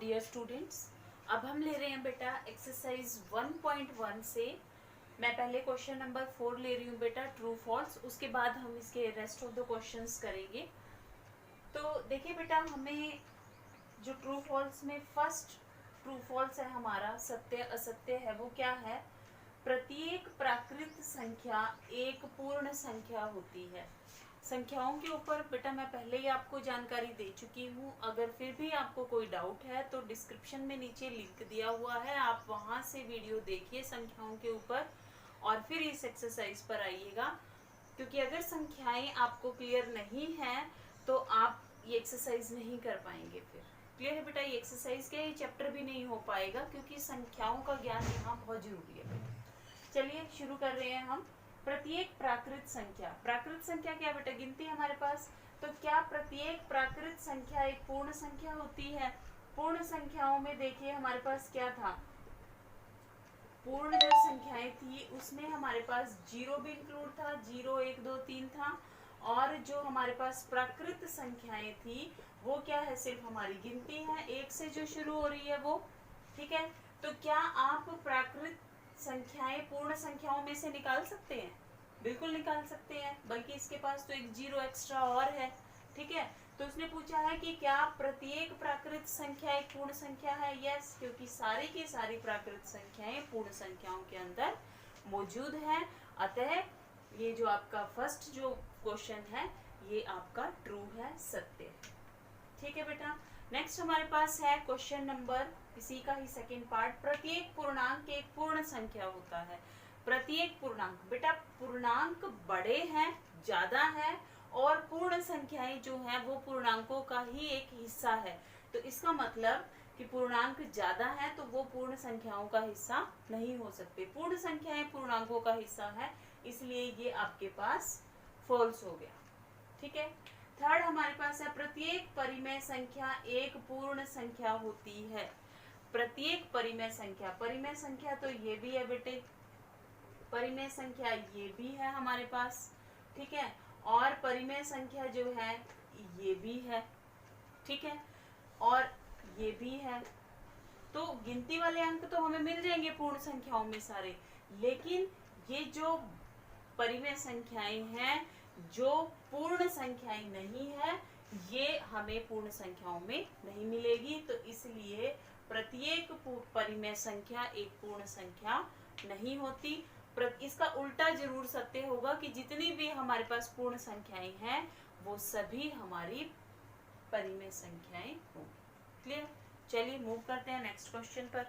Dear students, अब हम ले रहे हैं बेटा एक्सरसाइज 1.1 से। मैं पहले क्वेश्चन नंबर 4 ले रही हूँ बेटा, ट्रू फॉल्स। उसके बाद हम इसके रेस्ट ऑफ द क्वेश्चंस करेंगे। तो देखिए बेटा, हमें जो ट्रू फॉल्स में फर्स्ट ट्रू फॉल्स है हमारा, सत्य असत्य है, वो क्या है? प्रत्येक प्राकृत संख्या एक पूर्ण संख्या होती है। संख्याओं के ऊपर बेटा मैं पहले ही आपको जानकारी दे चुकी हूँ। अगर फिर भी आपको कोई डाउट है तो डिस्क्रिप्शन में नीचे लिंक दिया हुआ है, आप वहाँ से वीडियो देखिए संख्याओं के ऊपर और फिर इस एक्सरसाइज पर आइएगा। क्योंकि अगर संख्याएं आपको क्लियर नहीं है तो आप ये एक्सरसाइज नहीं कर पाएंगे। फिर क्लियर है बेटा? ये एक्सरसाइज क्या, ये चैप्टर भी नहीं हो पाएगा क्योंकि संख्याओं का ज्ञान यहाँ बहुत जरूरी है बेटा। चलिए शुरू कर रहे हैं हम। प्रत्येक प्राकृत संख्या, प्राकृत संख्या क्या बेटा? गिनती हमारे पास। तो क्या प्रत्येक प्राकृत संख्या एक पूर्ण संख्या होती है? पूर्ण संख्याओं में देखिए हमारे पास क्या था, पूर्ण जो संख्याएं थी उसमें हमारे पास जीरो भी इंक्लूड था, 0 1 2 3 था। और जो हमारे पास प्राकृत संख्याएं थी वो क्या है? सिर्फ हमारी गिनती है, एक से जो शुरू हो रही है वो। ठीक है, तो क्या आप प्राकृत संख्याएं पूर्ण संख्याओं में से निकाल सकते हैं? बिल्कुल निकाल सकते हैं, बल्कि इसके पास तो एक जीरो एक्स्ट्रा और है। ठीक है, तो उसने पूछा है कि क्या प्रत्येक प्राकृत संख्या एक पूर्ण संख्या है? यस, क्योंकि सारी की सारी प्राकृत संख्याएं पूर्ण संख्याओं के अंदर मौजूद है। अतः ये जो आपका फर्स्ट जो क्वेश्चन है ये आपका ट्रू है, सत्य है। ठीक है बेटा, नेक्स्ट हमारे पास है क्वेश्चन नंबर, इसी का ही सेकंड पार्ट। प्रत्येक पूर्णांक एक पूर्ण संख्या होता है। प्रत्येक पूर्णांक बेटा, पूर्णांक बड़े हैं, ज्यादा है, और पूर्ण संख्याएं जो हैं वो पूर्णांकों का ही एक हिस्सा है। तो इसका मतलब कि पूर्णांक ज्यादा है तो वो पूर्ण संख्याओं का हिस्सा नहीं हो सकते। पूर्ण संख्याएं पूर्णांकों का हिस्सा है, इसलिए ये आपके पास फॉल्स हो गया। ठीक है, थर्ड हमारे पास है प्रत्येक परिमेय संख्या एक पूर्ण संख्या होती है। प्रत्येक परिमेय संख्या, परिमेय संख्या तो ये भी है बेटे, परिमेय संख्या ये भी है हमारे पास। ठीक है, और परिमेय संख्या जो है ये भी है। ठीक है, और ये भी है। तो गिनती वाले अंक तो हमें मिल जाएंगे पूर्ण संख्याओं में सारे, लेकिन ये जो परिमेय संख्याएं हैं, जो पूर्ण संख्याएं नहीं है, ये हमें पूर्ण संख्याओं में नहीं मिलेगी। तो इसलिए प्रत्येक परिमेय संख्या एक पूर्ण संख्या नहीं होती। इसका उल्टा जरूर सत्य होगा कि जितनी भी हमारे पास पूर्ण संख्याएं हैं वो सभी हमारी परिमेय संख्याएं होंगी। क्लियर? चलिए मूव करते हैं नेक्स्ट क्वेश्चन पर।